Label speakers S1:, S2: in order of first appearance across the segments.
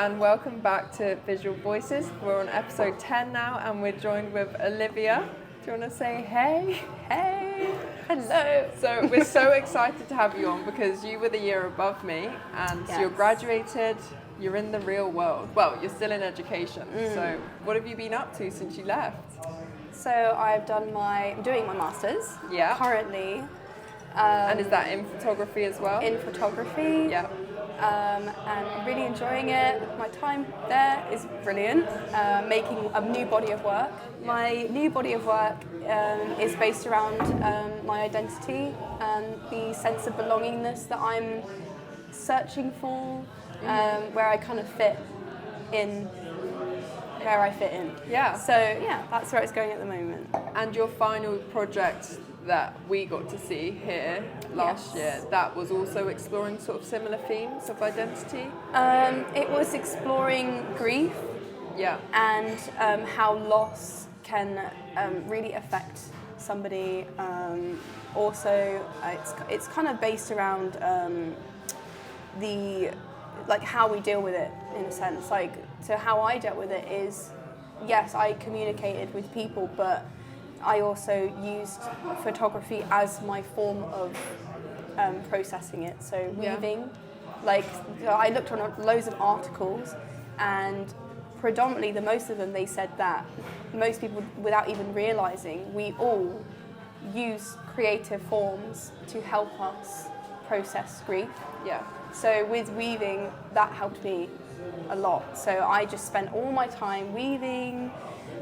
S1: and welcome back to Visual Voices. We're on episode 10 now, and we're joined with Olivia. Do you want to say hey? Hey!
S2: Hello!
S1: So we're so excited to have you on because you were the year above me, and you're graduated, you're in the real world. Well, you're still in education, so what have you been up to since you left?
S2: So I'm doing my master's currently.
S1: And is that in photography as well?
S2: In photography.
S1: Yeah.
S2: And I'm really enjoying it. My time there is brilliant, making a new body of work. My new body of work is based around my identity and the sense of belongingness that I'm searching for, where I kind of fit in. Where I fit in.
S1: Yeah.
S2: So yeah, that's where it's going at the moment.
S1: And your final project that we got to see here last year, that was also exploring sort of similar themes of identity?
S2: It was exploring grief and how loss can really affect somebody. Also, it's kind of based around how we deal with it, in a sense. So how I dealt with it is, yes, I communicated with people, but I also used photography as my form of processing it. So weaving, I looked on loads of articles, and predominantly most of them, they said that most people, without even realizing, we all use creative forms to help us process grief.
S1: Yeah.
S2: So with weaving, that helped me a lot. So I just spent all my time weaving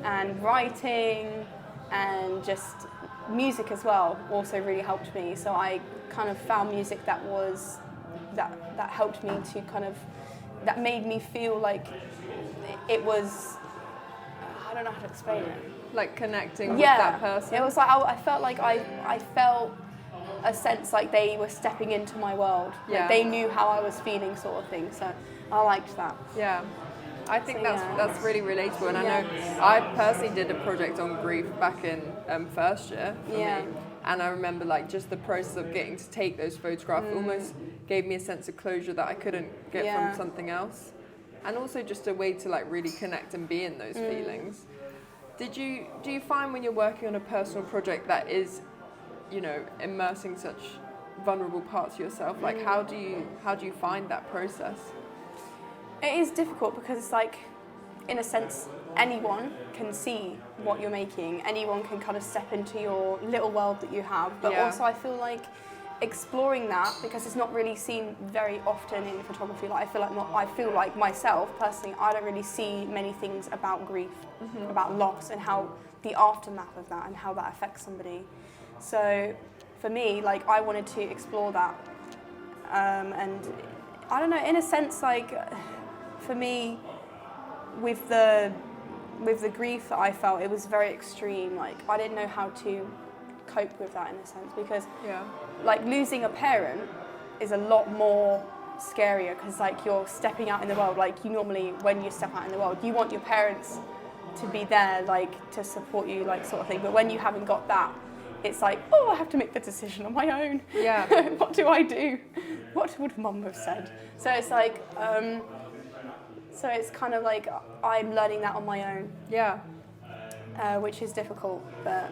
S2: and writing, and just music as well also really helped me. So I kind of found music that helped me to that made me feel like it was, I don't know how to explain it.
S1: Like connecting with that person?
S2: It was like, I felt like I felt a sense like they were stepping into my world.
S1: Yeah.
S2: Like they knew how I was feeling, sort of thing. So I liked that.
S1: Yeah. I think that's really relatable, and I know I personally did a project on grief back in first year for me, and I remember just the process of getting to take those photographs almost gave me a sense of closure that I couldn't get from something else, and also just a way to really connect and be in those feelings. Do you find when you're working on a personal project that is, immersing such vulnerable parts of yourself, how do you find that process?
S2: It is difficult because it's in a sense, anyone can see what you're making. Anyone can kind of step into your little world that you have. But also I feel like exploring that, because it's not really seen very often in photography. I feel like myself, personally, I don't really see many things about grief, about loss, and how the aftermath of that and how that affects somebody. So for me, I wanted to explore that. And I don't know, in a sense, for me, with the grief that I felt, it was very extreme. I didn't know how to cope with that, in a sense, because losing a parent is a lot more scarier, because you're stepping out in the world. You normally, when you step out in the world, you want your parents to be there, to support you, sort of thing. But when you haven't got that, it's I have to make the decision on my own. Yeah. What do I do? What would Mum have said? So it's so it's kind of I'm learning that on my own. Yeah. Which is difficult, but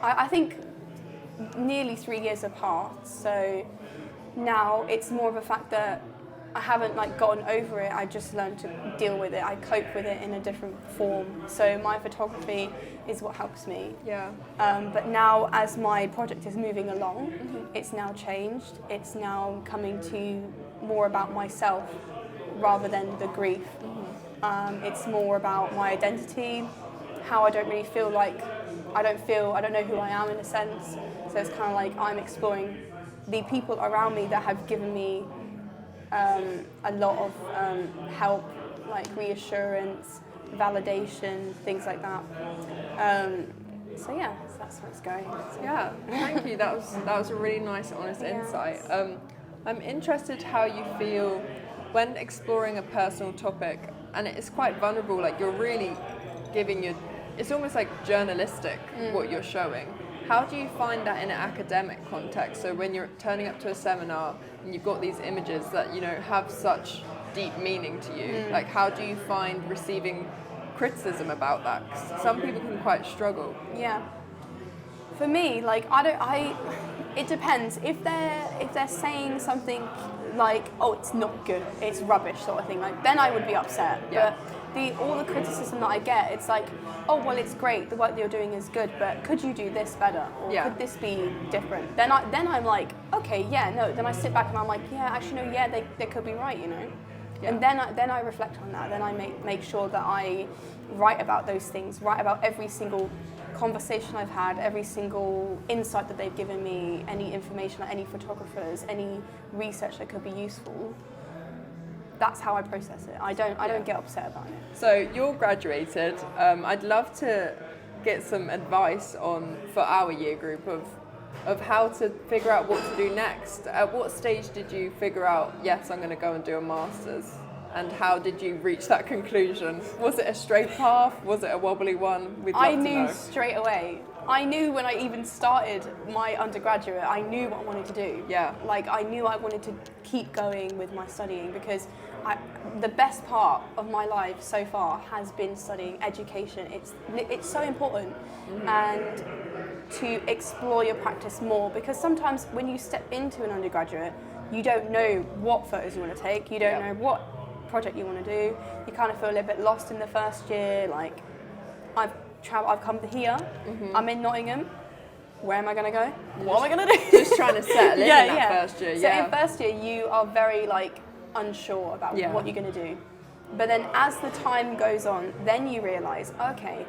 S2: I think nearly 3 years apart. So now it's more of a fact that I haven't gotten over it. I just learned to deal with it. I cope with it in a different form. So my photography is what helps me. Yeah. But now, as my project is moving along, it's now changed. It's now coming to more about myself rather than the grief. It's more about my identity, how I don't really feel I don't know who I am, in a sense. So it's kind of I'm exploring the people around me that have given me a lot of help, reassurance, validation, things like that. So that's where it's going. So.
S1: Yeah, thank you. That was a really nice, honest insight. I'm interested how you feel when exploring a personal topic, and it's quite vulnerable. You're really giving it's almost journalistic what you're showing. How do you find that in an academic context? So when you're turning up to a seminar and you've got these images that, you know, have such deep meaning to you, like how do you find receiving criticism about that? 'Cause some people can quite struggle.
S2: Yeah. For me, like it depends. If they're saying something like, oh, it's not good, it's rubbish sort of thing, like then I would be upset.
S1: Yeah.
S2: But all the criticism that I get, it's like, oh well, it's great, the work that you're doing is good, but could you do this better, or could this be different? Then I'm like, okay, yeah, no. Then I sit back and I'm like, yeah, actually no, yeah, they could be right, you know. Yeah. And then I reflect on that. Then I make sure that I write about those things, write about every single conversation I've had, every single insight that they've given me, any information, any photographers, any research that could be useful. That's how I process it. I don't get upset about it.
S1: So you're graduated. I'd love to get some advice for our year group of how to figure out what to do next. At what stage did you figure out, yes, I'm going to go and do a master's? And how did you reach that conclusion? Was it a straight path? Was it a wobbly one?
S2: I knew straight away. I knew when I even started my undergraduate, I knew what I wanted to do.
S1: Yeah.
S2: Like I knew I wanted to keep going with my studying because the best part of my life so far has been studying education. It's so important, and to explore your practice more, because sometimes when you step into an undergraduate, you don't know what photos you want to take, you don't know what project you want to do, you kind of feel a little bit lost in the first year, like I've come to here, I'm in Nottingham, where am I going to go? What am I going to do?
S1: Just trying to settle in that first year.
S2: So in first year you are very like unsure about what you're going to do. But then as the time goes on, then you realise, okay,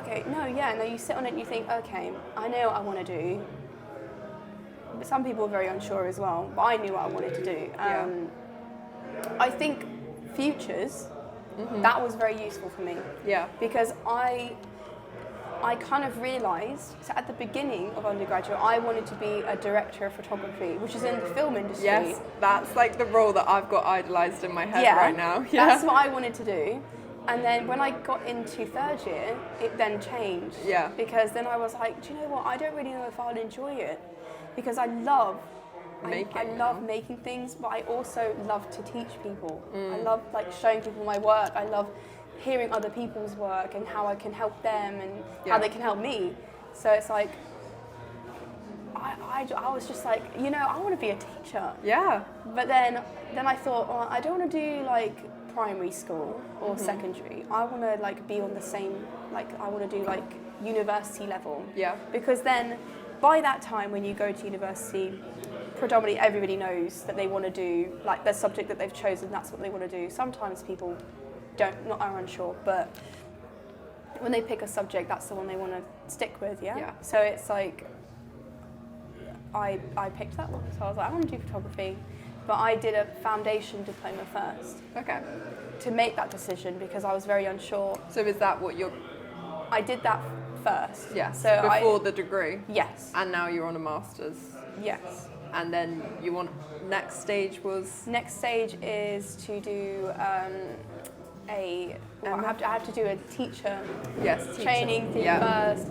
S2: you sit on it and you think, okay, I know what I want to do. But some people are very unsure as well, but I knew what I wanted to do. I think futures, that was very useful for me. Yeah. Because I kind of realised, so at the beginning of undergraduate, I wanted to be a director of photography, which is in the film industry.
S1: Yes, that's like the role that I've got idolised in my head right now.
S2: Yeah, that's what I wanted to do. And then when I got into third year, it then changed. Yeah. Because then I was like, do you know what? I don't really know if I'll enjoy it. Because I love making things, but I also love to teach people. I love like showing people my work. I love hearing other people's work and how I can help them and how they can help me. So it's like, I was just like, you know, I want to be a teacher. Yeah. But then I thought, well, I don't want to do like primary school or secondary. I want to like be on the same, like I want to do like university level. Yeah. Because then by that time when you go to university, predominantly everybody knows that they want to do like their subject that they've chosen, that's what they want to do. Sometimes people are unsure, but when they pick a subject, that's the one they want to stick with, yeah? So it's like, I picked that one, so I was like, I want to do photography, but I did a foundation diploma first. Okay. To make that decision, because I was very unsure.
S1: So is that what
S2: I did that first.
S1: Yes, so before the degree?
S2: Yes.
S1: And now you're on a master's?
S2: Yes.
S1: And then next stage
S2: is to do I have to do a teacher training thing first,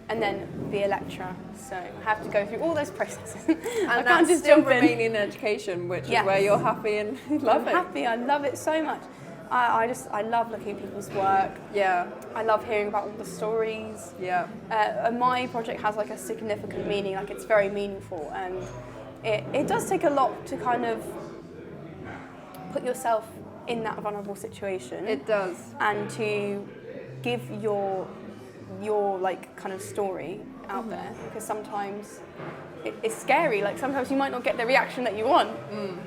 S2: and then be a lecturer. So I have to go through all those processes.
S1: And I can't just jump in. Remaining in education, which is where you're happy and love it.
S2: I'm happy. I love it so much. I love looking at people's work. Yeah. I love hearing about all the stories. Yeah. My project has like a significant meaning. Like it's very meaningful, and it does take a lot to kind of put yourself in that vulnerable situation.
S1: It does.
S2: And to give your like kind of story out there, because sometimes it's scary. Like sometimes you might not get the reaction that you want,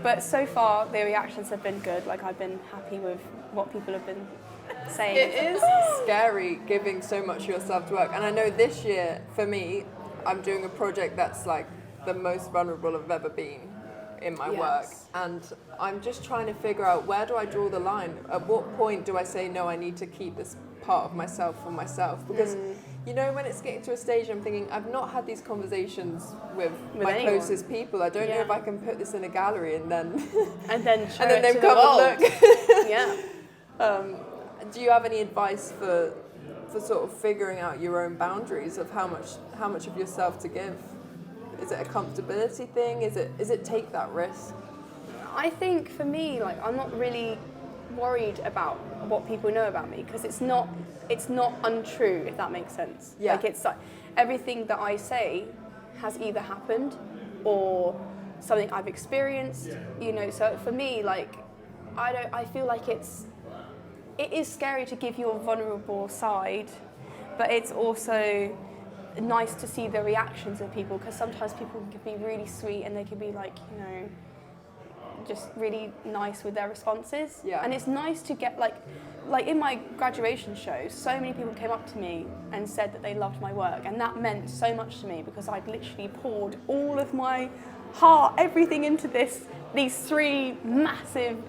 S2: but so far the reactions have been good. Like I've been happy with what people have been saying.
S1: It is scary giving so much of yourself to work, and I know this year for me, I'm doing a project that's like the most vulnerable I've ever been in my work, and I'm just trying to figure out, where do I draw the line? At what point do I say, no, I need to keep this part of myself for myself? Because you know, when it's getting to a stage, I'm thinking, I've not had these conversations with my
S2: anyone.
S1: Closest people. I don't know if I can put this in a gallery and then
S2: and then show
S1: and then
S2: it
S1: they
S2: to
S1: come
S2: the world.
S1: and look. Yeah. Do you have any advice for sort of figuring out your own boundaries of how much of yourself to give? Is it a comfortability thing? Is it take that risk?
S2: I think for me, like, I'm not really worried about what people know about me, because it's not untrue, if that makes sense.
S1: Yeah.
S2: Like, it's like everything that I say has either happened or something I've experienced, you know. So for me, like, I feel like it is scary to give your vulnerable side, but it's also nice to see the reactions of people, because sometimes people can be really sweet and they can be like, you know, just really nice with their responses.
S1: Yeah.
S2: And it's nice to get like in my graduation show, so many people came up to me and said that they loved my work, and that meant so much to me, because I'd literally poured all of my heart, everything into these 3 massive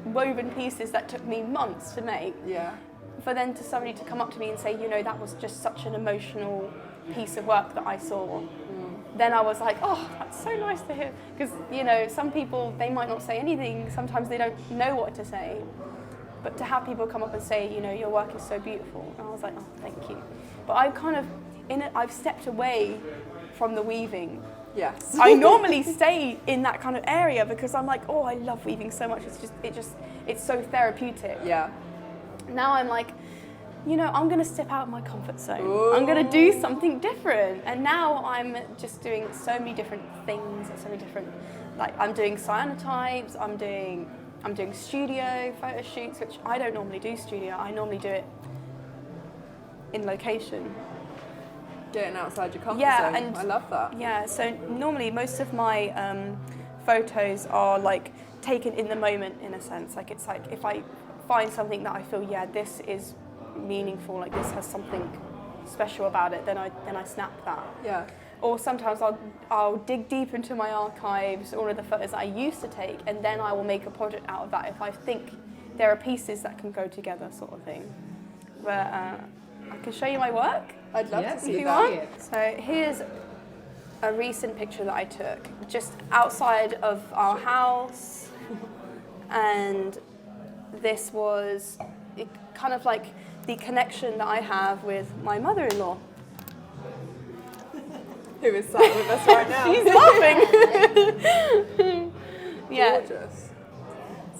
S2: woven pieces that took me months to make.
S1: Yeah.
S2: For then to somebody to come up to me and say, you know, that was just such an emotional piece of work that I saw. Then I was like, oh, that's so nice to hear. Because, you know, some people, they might not say anything. Sometimes they don't know what to say. But to have people come up and say, you know, your work is so beautiful. And I was like, oh, thank you. But I've stepped away from the weaving.
S1: Yes.
S2: I normally stay in that kind of area because I'm like, oh, I love weaving so much. It's so therapeutic.
S1: Yeah.
S2: Now I'm like, you know, I'm going to step out of my comfort zone.
S1: Ooh.
S2: I'm going to do something different. And now I'm just doing so many different things, so many different, like, I'm doing cyanotypes, I'm doing studio photo shoots, which I don't normally do studio. I normally do it in location.
S1: Getting outside your comfort zone.
S2: And
S1: I love that.
S2: Yeah, so normally most of my photos are like taken in the moment, in a sense. Like, it's like if I find something that I feel, yeah, this is meaningful, like this has something special about it, then I snap that.
S1: Yeah.
S2: Or sometimes I'll dig deep into my archives, all of the photos that I used to take, and then I will make a project out of that if I think there are pieces that can go together, sort of thing. But I can show you my work.
S1: I'd love to see
S2: if you
S1: that.
S2: want. So here's a recent picture that I took just outside of our house, and this was kind of like the connection that I have with my mother-in-law.
S1: Who is sat with us right now.
S2: She's laughing. Yeah.
S1: Gorgeous.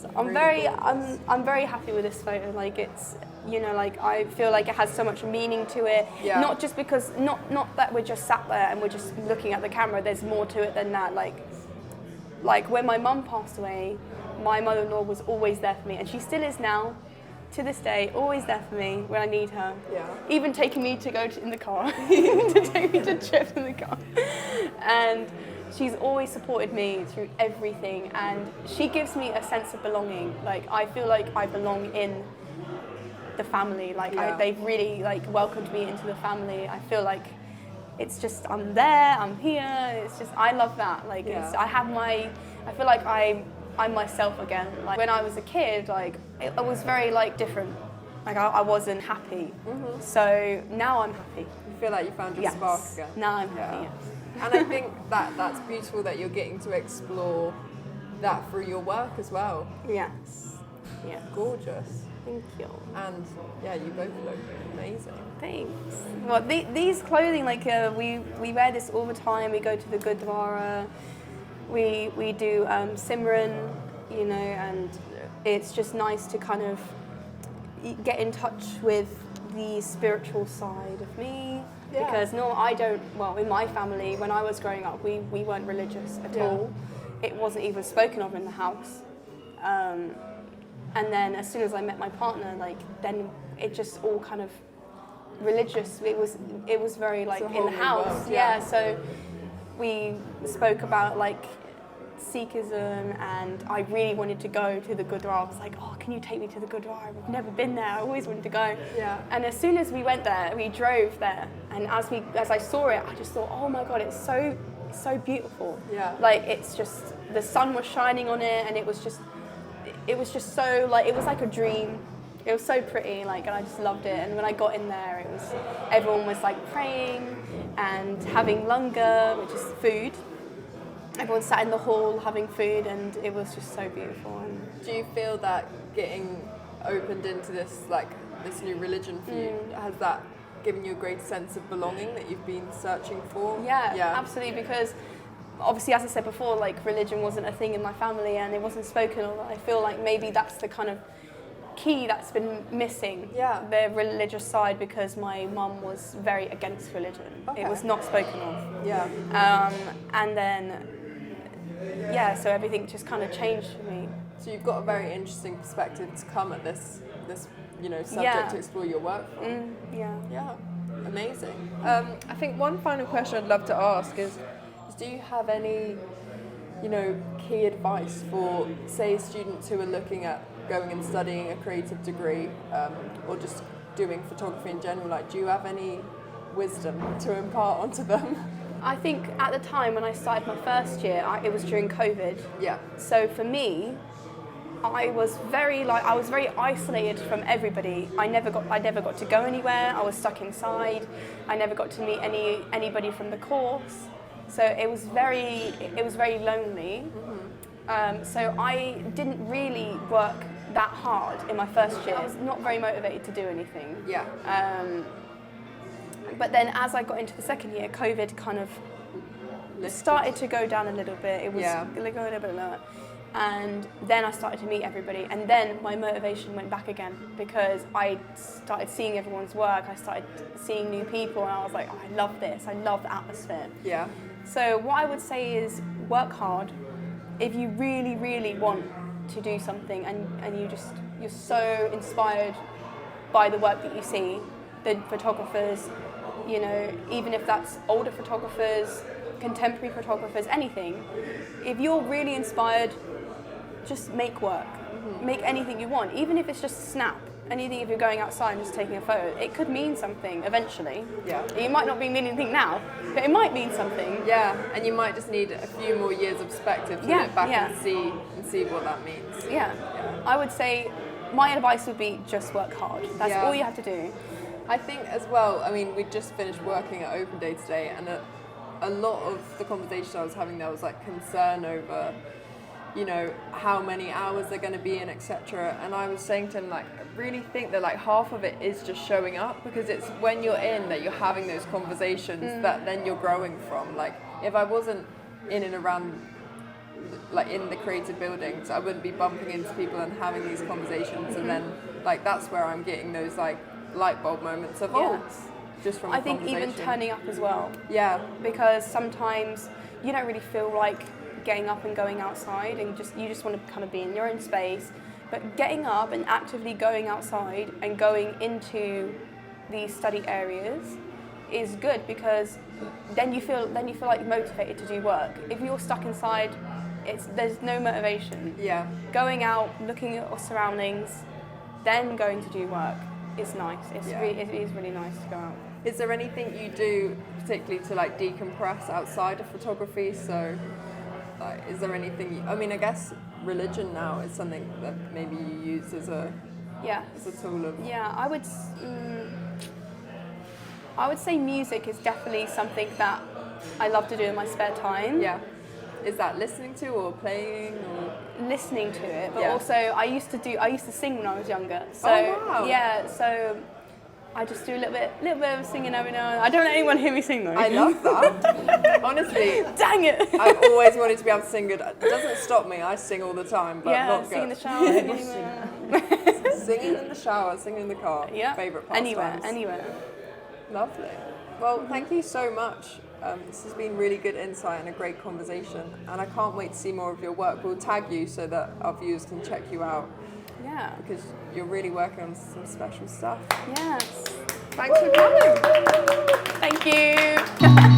S2: So I'm very happy with this photo. Like, it's, you know, like, I feel like it has so much meaning to it.
S1: Yeah.
S2: Not just because not that we're just sat there and we're just looking at the camera. There's more to it than that. Like when my mum passed away, my mother-in-law was always there for me, and she still is now. To this day, always there for me when I need her.
S1: Yeah.
S2: Even taking me to go in the car, to take me to trips in the car. And she's always supported me through everything, and she gives me a sense of belonging. Like, I feel like I belong in the family. Like,
S1: yeah.
S2: They've really like welcomed me into the family. I feel like it's just, I'm there, I'm here. It's just, I love that. Like,
S1: yeah.
S2: I feel like I'm myself again. Like, when I was a kid, like, it was very like different. Like, I wasn't happy. Mm-hmm. So now I'm happy.
S1: You feel like you found your spark again.
S2: Now I'm happy.
S1: And I think that's beautiful that you're getting to explore that through your work as well.
S2: Yes. Yeah.
S1: Gorgeous.
S2: Thank you.
S1: And yeah, you both look amazing.
S2: Thanks. Well, these clothing, like, we wear this all the time. We go to the Gurdwara. We do Simran, you know, and it's just nice to kind of get in touch with the spiritual side of me. Yeah. Because in my family, when I was growing up, we weren't religious at all. It wasn't even spoken of in the house. And then as soon as I met my partner, like, then it just all kind of religious. It was very like in the house.
S1: World,
S2: yeah. So we spoke about like Sikhism, and I really wanted to go to the Gurdwara. I was like, oh, can you take me to the Gurdwara? I've never been there. I always wanted to go. Yeah. And as soon as we went there, we drove there, and as I saw it, I just thought, oh my God, it's so beautiful. Yeah. Like, it's just, the sun was shining on it, and it was just so, like, it was like a dream. It was so pretty, like, and I just loved it. And when I got in there, everyone was like praying and having langar, which is food. Everyone sat in the hall having food, and it was just so beautiful. And
S1: do you feel that getting opened into this like this new religion for you, has that given you a great sense of belonging that you've been searching for?
S2: Yeah, absolutely, because obviously, as I said before, like religion wasn't a thing in my family and it wasn't spoken of. I feel like maybe that's the kind of key that's been missing, the religious side, because my mum was very against religion. Okay. It was not spoken of.
S1: Yeah.
S2: And then, so everything just kind of changed for me.
S1: So you've got a very interesting perspective to come at this subject to explore your work from. Yeah, amazing. I think one final question I'd love to ask is do you have any, key advice for, say, students who are looking at going and studying a creative degree, or just doing photography in general? Like, do you have any wisdom to impart onto them?
S2: I think at the time when I started my first year, it was during COVID.
S1: Yeah.
S2: So for me, I was very isolated from everybody. I never got to go anywhere. I was stuck inside. I never got to meet anybody from the course. So it was very lonely. Mm-hmm. So I didn't really work that hard in my first year. I was not very motivated to do anything.
S1: Yeah.
S2: But then as I got into the second year, COVID kind of started to go down a little bit. It was going a little bit lower. And then I started to meet everybody, and then my motivation went back again because I started seeing everyone's work, I started seeing new people, and I was like, oh, I love this, I love the atmosphere.
S1: Yeah.
S2: So what I would say is work hard. If you really, really want to do something and you're so inspired by the work that you see, the photographers, even if that's older photographers, contemporary photographers, anything, if you're really inspired, just make work. Mm-hmm. Make anything you want, even if it's just snap. Anything, if you're going outside and just taking a photo, it could mean something eventually.
S1: Yeah.
S2: It might not mean anything now, but it might mean something.
S1: Yeah, and you might just need a few more years of perspective to look back and see what that means.
S2: Yeah. I would say my advice would be just work hard. That's all you have to do.
S1: I think as well, I mean, we just finished working at Open Day today, and a lot of the conversation I was having there was like concern over, how many hours they're going to be in, etc. And I was saying to him, like, I really think that like half of it is just showing up, because it's when you're in that you're having those conversations that then you're growing from. Like, if I wasn't in and around, like in the creative buildings, I wouldn't be bumping into people and having these conversations. And then like that's where I'm getting those like light bulb moments of just from
S2: I think even turning up as well.
S1: Yeah.
S2: Because sometimes you don't really feel like getting up and going outside, and you just want to kind of be in your own space. But getting up and actively going outside and going into these study areas is good, because then you feel like motivated to do work. If you're stuck inside, there's no motivation.
S1: Yeah.
S2: Going out, looking at our surroundings, then going to do work is nice. It is really nice to go out.
S1: Is there anything you do particularly to like decompress outside of photography? So, like, is there anything? I mean, I guess religion now is something that maybe you use as a tool of.
S2: Yeah, I would say music is definitely something that I love to do in my spare time.
S1: Yeah. Is that listening to or playing or?
S2: Listening to it, but also I used to sing when I was younger. So
S1: wow.
S2: Yeah, so I just do a little bit of singing every now and then. I don't let anyone hear me sing though.
S1: I love that. Honestly.
S2: Dang it.
S1: I've always wanted to be able to sing good. It doesn't stop me. I sing all the time, but not good.
S2: Sing in the shower.
S1: Singing in the shower, singing in the car.
S2: Yeah.
S1: Favourite pastimes.
S2: Anywhere.
S1: Lovely. Well, thank you so much. This has been really good insight and a great conversation, and I can't wait to see more of your work. We'll tag you so that our viewers can check you out.
S2: Yeah.
S1: Because you're really working on some special stuff.
S2: Yes.
S1: Thanks for coming.
S2: Thank you.